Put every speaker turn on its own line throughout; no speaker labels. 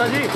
माता जी।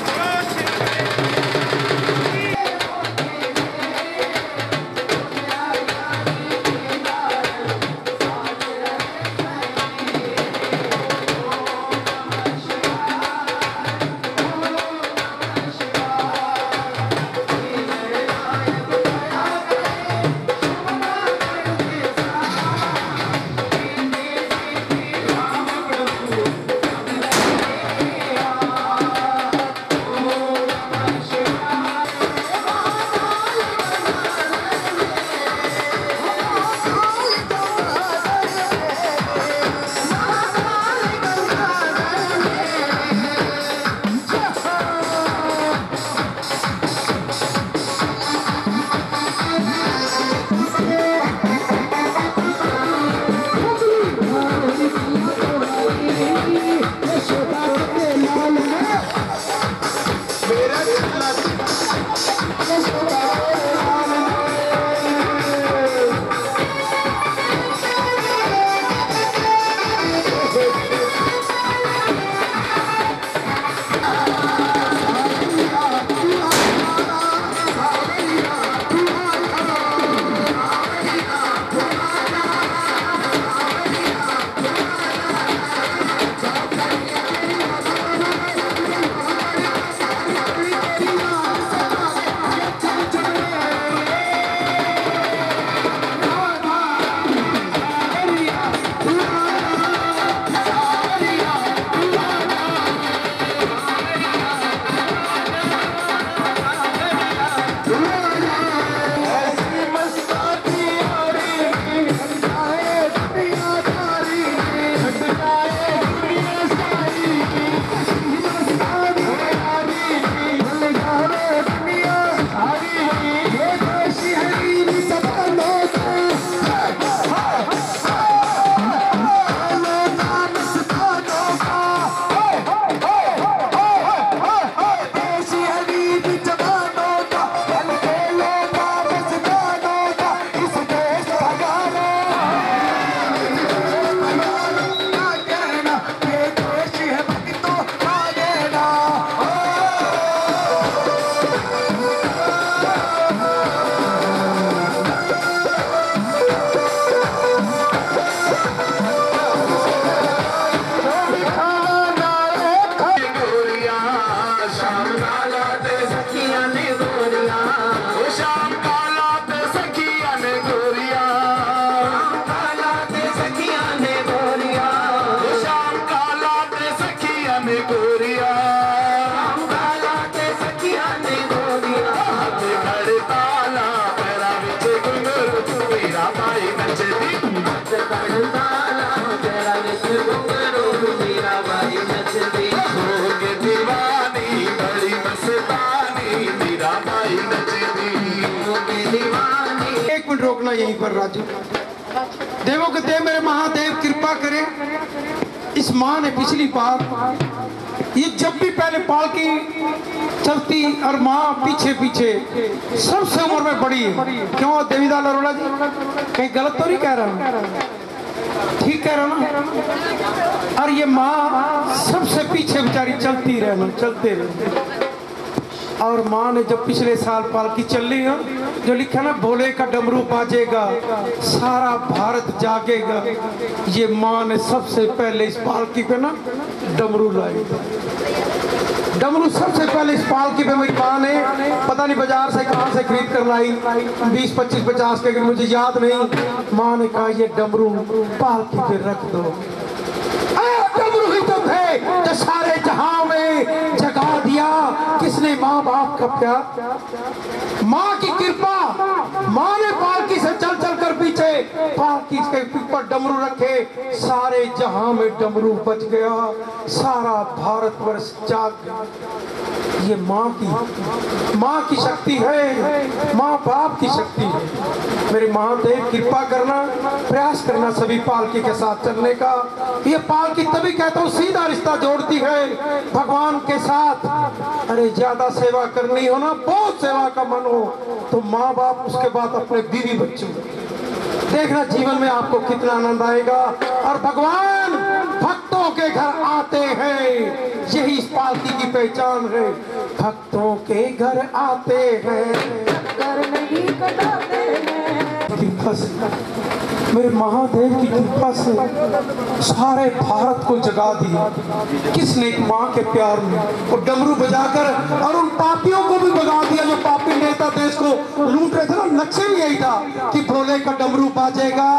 एक मिनट रोकना यहीं पर राजू। देवों के देव मेरे महादेव कृपा करें। इस माँ ने पिछली बार ये जब भी पहले पालकी चलती और माँ पीछे पीछे सबसे उम्र में बड़ी है। क्यों देवीदास अरोड़ा जी कहीं गलत तो नहीं कह रहा हूँ? ठीक कह रहा ना? और ये माँ सबसे पीछे बेचारी चलती रहना, चलते रहे। और माँ ने जब पिछले साल पालकी चल रही है, जो लिखा ना भोले का डमरू बाजेगा सारा भारत जागेगा, ये माँ ने सबसे पहले इस पालकी पे ना डमरू लाई। डमरू सबसे पहले इस पालकी पे मेरी माँ ने पता नहीं बाजार से कहाँ से खरीद कर लाई, 20, 25, 50 के, मुझे याद नहीं। माँ ने कहा ये डमरू पालकी पे रख दो। डमरू ही तो थे जो सारे जहां में जगा दिया। किसने? माँ बाप का प्यार, माँ की कृपा। माँ ने पालकी से चल चल कर पीछे पालकी के ऊपर डमरू रखे, सारे जहां में डमरू बच गया, सारा भारतवर्ष जाग गया। ये माँ की शक्ति है, माँ बाप की शक्ति है। मेरी महादेव कृपा करना, प्रयास करना सभी पालकी के साथ चलने का। ये पालकी तभी कहता हूँ सीधा रिश्ता जोड़ती है भगवान के साथ। अरे ज्यादा सेवा करनी हो ना, बहुत सेवा का मन हो तो माँ बाप, उसके बाद अपने बीवी बच्चों, देखना जीवन में आपको कितना आनंद आएगा। और भगवान भक्तों के घर आते हैं, यही इस पालकी की पहचान है। भक्तों के घर आते हैं,
कर नहीं कटाते हैं।
कृपा से, मेरे महादेव की कृपा से सारे भारत को जगा दिया। किसने? एक माँ के प्यार में वो डमरू बजाकर और उन पापियों को भी भगा दिया जो पापी नेता देश को लूट रहे थे ना। लक्ष्य भी यही था कि भोले का डमरू बाजेगा,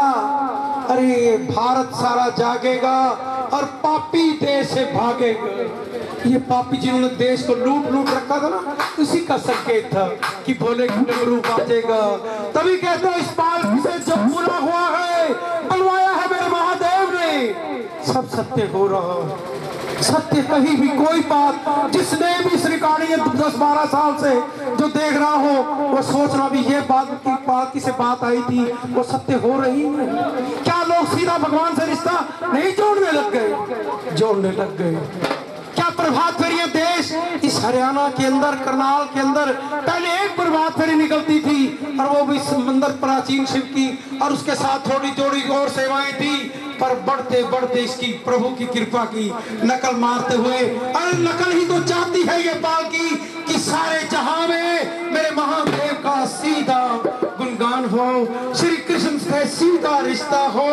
अरे भारत सारा जागेगा और पापी देश से भागेगा। ये पापी जिन्होंने देश को लूट रखा था ना, उसी का संकेत था कि भोले का डमरू बाजेगा। तभी कहते हैं इस पालकी से जब पूरा हुआ है, बनवाया है मेरे महादेव ने, सब सत्य हो रहा है। सत्य कहीं भी कोई बात, जिसने भी इस रिकॉर्डिंग 10-12 साल से जो देख रहा हो, वो सोचना भी ये बात की पालकी से बात आई थी, वो सत्य हो रही है। क्या लोग सीधा भगवान से रिश्ता नहीं जोड़ने लग गए? जोड़ने लग गए। क्या प्रभात फेरियां देश इस हरियाणा के अंदर, करनाल के अंदर पहले एक प्रभात फेरी निकलती थी और वो भी मंदिर प्राचीन शिव की, और उसके साथ थोड़ी और सेवाएं थी। पर बढ़ते बढ़ते इसकी प्रभु की कृपा की नकल मारते हुए, अरे नकल ही तो चाहती है ये पालकी कि सारे जहां में मेरे महादेव का सीधा गुणगान हो, श्री कृष्ण से सीधा रिश्ता हो।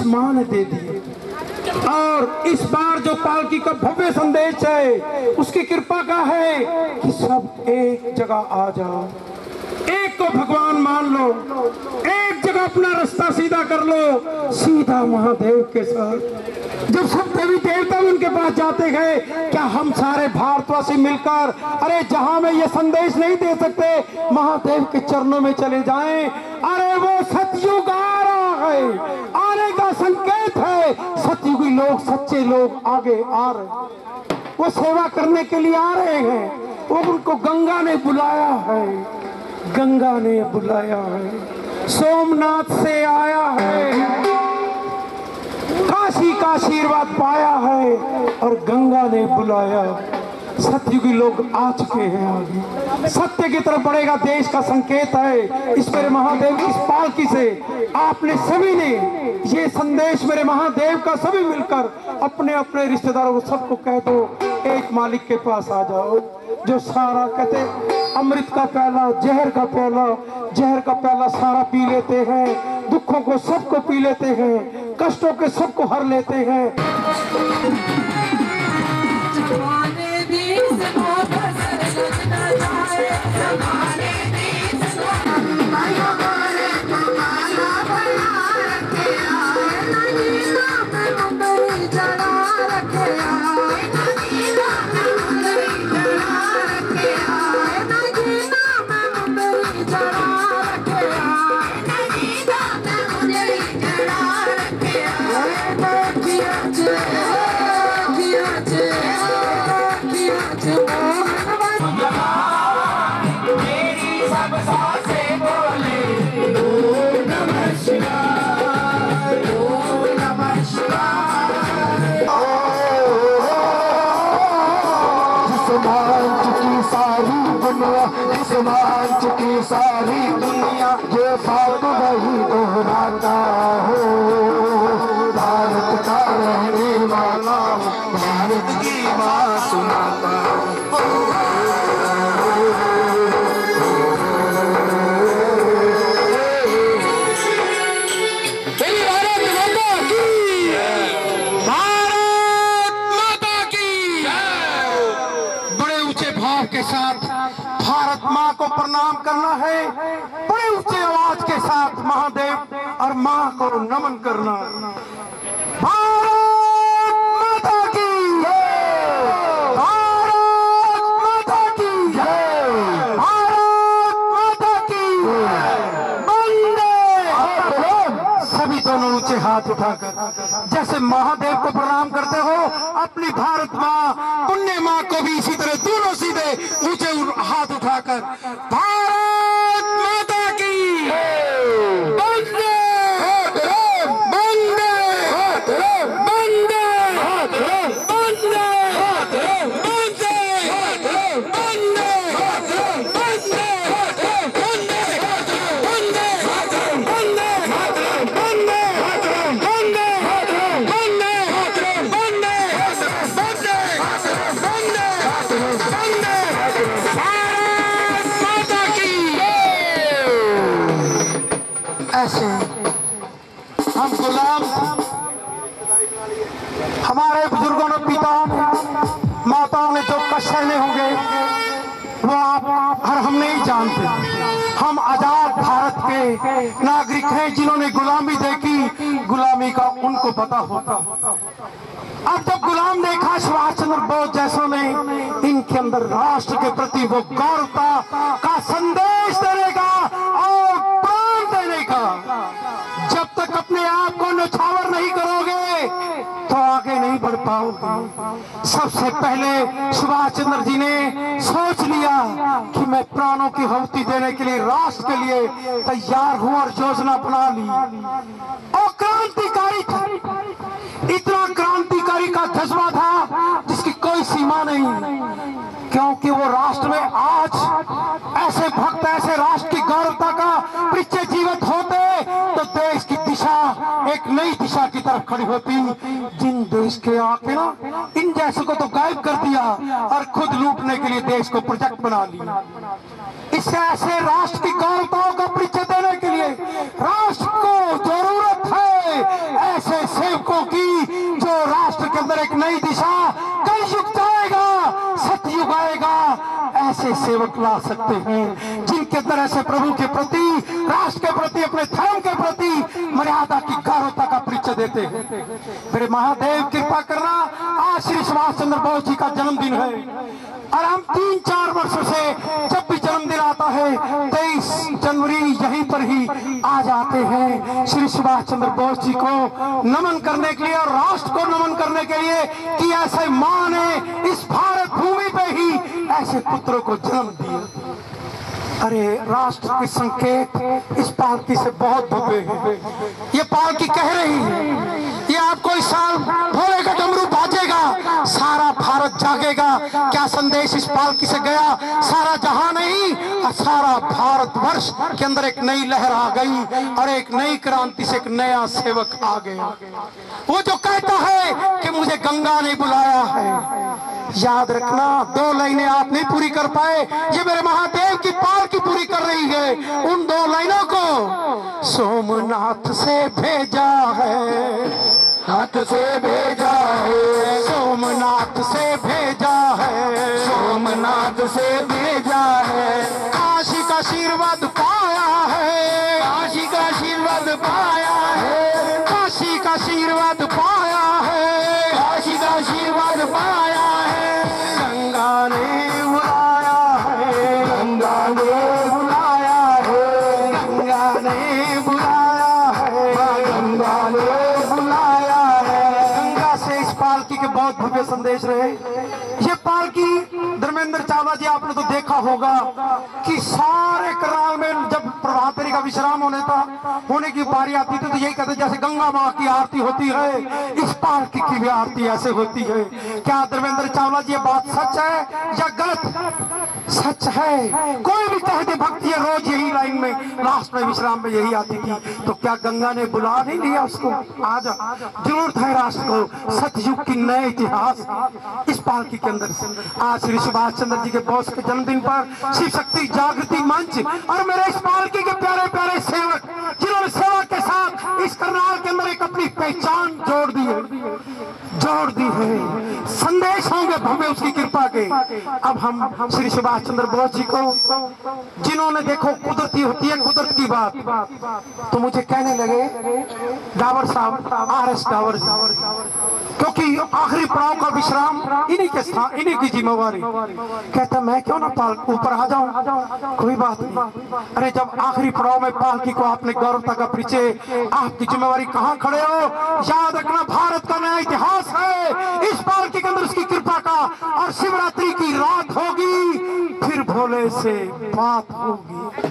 मां ने दे दी। और इस बार जो पालकी का भव्य संदेश है, उसकी कृपा का है कि सब एक जगह आ जाओ, एक को भगवान मान लो, एक जगह अपना रास्ता सीधा कर लो, सीधा महादेव के साथ। जब सब देवी देवता उनके पास जाते हैं, क्या हम सारे भारतवासी मिलकर, अरे जहां में ये संदेश नहीं दे सकते, महादेव के चरणों में चले जाएं? अरे वो सतयुग आ रहा है, आने का संकेत है। सतयुगी लोग, सच्चे लोग आगे आ रहे, वो सेवा करने के लिए आ रहे हैं। वो उनको गंगा ने बुलाया है, गंगा ने बुलाया है, सोमनाथ से आया है, काशी का आशीर्वाद पाया है और गंगा ने बुलाया। सतयुगी लोग आ चुके हैं आगे, सत्य की तरफ बढ़ेगा देश का संकेत है। इस मेरे महादेव की इस पालकी से आपने सभी ने ये संदेश, मेरे महादेव का सभी मिलकर अपने अपने रिश्तेदारों को सबको कह दो, एक मालिक के पास आ जाओ जो सारा कहते अमृत का प्याला, जहर का प्याला, जहर का प्याला सारा पी लेते हैं, दुखों को सबको पी लेते हैं, कष्टों के सबको हर लेते हैं।
मंच की सारी दुनिया ये बात वही दोहराता हो, भारत का रहने वाला भारत की बात सुनाता
को प्रणाम करना है, बड़े ऊंचे आवाज के साथ महादेव और मां को नमन करना। भारत माता की जय, भारत माता की जय, भारत माता की जय। ऊंचे हाथ उठाकर, जैसे महादेव को प्रणाम करते हो अपनी भारत माँ पुण्य माँ को भी इसी तरह दोनों सीधे ऊंचे हाथ उठाकर भारत माता की वंदे वंदे वंदे ऐसे हम गुलाम, हमारे बुजुर्गों ने, पिताओं ने, माताओं ने जो कष्ट सहने होंगे वो आप और हम नहीं जानते। हम आजाद भारत के नागरिक हैं जिन्होंने गुलामी देखी, गुलामी का उनको पता होता। अब जब गुलाम देखा सुभाष चंद्र बोस जैसों ने, इनके अंदर राष्ट्र के प्रति वो गौरवता का संदेश देने का और प्राण देने का, जब तक अपने आप को न्यौछावर नहीं करोगे तो आगे नहीं बढ़ पाओगे। सबसे पहले सुभाष चंद्र जी ने सोच लिया कि मैं प्राणों की आहुति देने के लिए, राष्ट्र के लिए तैयार हूं और योजना बना ली। और क्रांतिकारी था, इतना क्रांतिकारी का जज्बा था जिसकी कोई सीमा नहीं, क्योंकि वो राष्ट्र में आज ऐसे भक्त, ऐसे राष्ट्र की गौरवता का परिचय जीवित होते तो देश की दिशा एक नई दिशा की तरफ खड़ी होती। जिन देश के आके ना इन जैसों को तो गायब कर दिया और खुद लूटने के लिए देश को प्रोजेक्ट बना लिया। इससे ऐसे राष्ट्र की गौरवताओं का परिचय देने के लिए राष्ट्र को जरूरत है ऐसे सेवकों की, जो राष्ट्र के अंदर एक नई दिशा, कलयुग जाएगा, सतयुग आएगा, ऐसे सेवक ला सकते हैं जिनके अंदर ऐसे प्रभु के प्रति, राष्ट्र के प्रति, अपने धर्म के प्रति मर्यादा की गौरवता का परिचय देते हैं। मेरे महादेव कृपा करना, आज श्री सुभाष चंद्र बोस जी का जन्मदिन है और हम 3-4 वर्षों से जब भी जन्मदिन आता है 23 जनवरी यहीं पर ही आ जाते हैं श्री सुभाष चंद्र बोस जी को नमन करने के लिए और राष्ट्र को नमन करने के लिए कि ऐसे मां ने इस भारत भूमि पे ही ऐसे पुत्रों को जन्म दिया। अरे राष्ट्र के संकेत इस पालकी से बहुत भव्य है। ये पालकी कह रही है, ये आपको इस साल भोले का डमरू बाजेगा, सारा भारत जागेगा। क्या संदेश इस पालकी से गया? सारा जहां नहीं, सारा भारतवर्ष के अंदर एक नई लहर आ गई और एक नई क्रांति से एक नया सेवक आ गया। वो जो कहता है कि मुझे गंगा ने बुलाया है, याद रखना 2 लाइनें आप नहीं पूरी कर पाए, ये मेरे महादेव की पालकी पूरी कर रही है। उन 2 लाइनों को सोमनाथ से भेजा है,
हाथ से भेजा है,
सोमनाथ से भेजा है,
सोमनाथ से भेजा है,
काशी का आशीर्वाद पाया है,
काशी का आशीर्वाद पाया है,
काशी का आशीर्वाद पाया है,
काशी का आशीर्वाद पाया है,
गंगा ने बुलाया है,
गंगा ने बुलाया है,
गंगा ने बुलाया है,
गंगा ने बुलाया है।
गंगा से इस पालकी के बहुत भव्य संदेश रहे। ये पालकी धर्मेंद्र चावला जी आपने तो देखा होगा कि सारे करनाल में जब प्रभात फेरी का विश्राम होने की बारी आती थी तो यही कहते जैसे गंगा माँ की आरती होती है, इस पालकी की भी आरती ऐसे होती है। क्या धर्मेंद्र चावला जी ये बात सच है या गलत? सच है। कोई भी कह दे भक्ति है, रोज यही लाइन में लास्ट में विश्राम में यही आती थी, तो क्या गंगा ने बुला नहीं लिया उसको? आजा, जरूरत है राष्ट्र को सतयुग की नए इतिहास इस पालकी के अंदर से। आज श्री सुभाष चंद्र जी के बोस के जन्मदिन पर शिव शक्ति जागृति मंच और मेरे इस पालकी के प्यारे प्यारे सेवक जिन्होंने सेवा के साथ इस करनाल के अंदर एक अपनी पहचान जोड़ दी है, संदेश होंगे भव्य उसकी कृपा के। अब हम श्री सुभाष चंद्र बोस जी को, जिन्होंने देखो कुदरती होती है कुदरत की बात, तो मुझे कहने लगे डावर साहब, RS डावर जी, क्योंकि आखिरी पड़ाव का विश्राम इन्हीं के स्थान, इन्हीं की जिम्मेवारी। कहता मैं क्यों ना पाल ऊपर आ जाऊं, कोई बात नहीं। अरे जब आखिरी पड़ाव में पालकी को आपने गौरवता का परिचय, आपकी जिम्मेवारी कहाँ खड़े हो। याद रखना भारत का नया इतिहास है इस पालकी के अंदर उसकी कृपा का, और शिवरात्रि की रात होगी फिर भोले से बात होगी।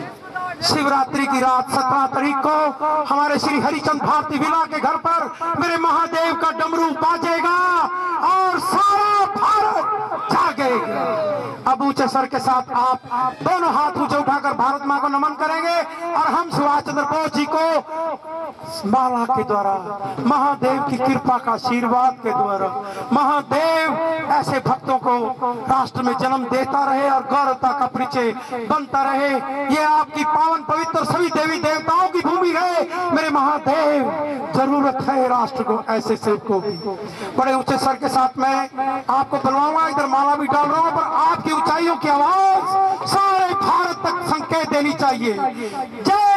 शिवरात्रि की रात 17 तारीख को हमारे श्री हरिचंद भारती विला के घर पर मेरे महादेव का डमरू बाजेगा और सारा भारत जागेगा। अब ऊंचे सर के साथ आप दोनों हाथ ऊंचे उठाकर भारत मां को नमन करेंगे और हम सुभाष चंद्र बोस जी को माला के द्वारा, महादेव की कृपा का आशीर्वाद के द्वारा, महादेव ऐसे भक्तों को राष्ट्र में जन्म देता रहे और गौरवता का परिचय बनता रहे। ये आपकी पावन पवित्र सभी देवी देवताओं की भूमि है मेरे महादेव। जरूरत है राष्ट्र को ऐसे सेवकों की। बड़े ऊंचे सर के साथ मैं आपको बुलवाऊंगा, इधर माला भी डाल रहा हूं, पर आपकी ऊंचाइयों की आवाज सारे भारत तक संकेत देनी चाहिए। जय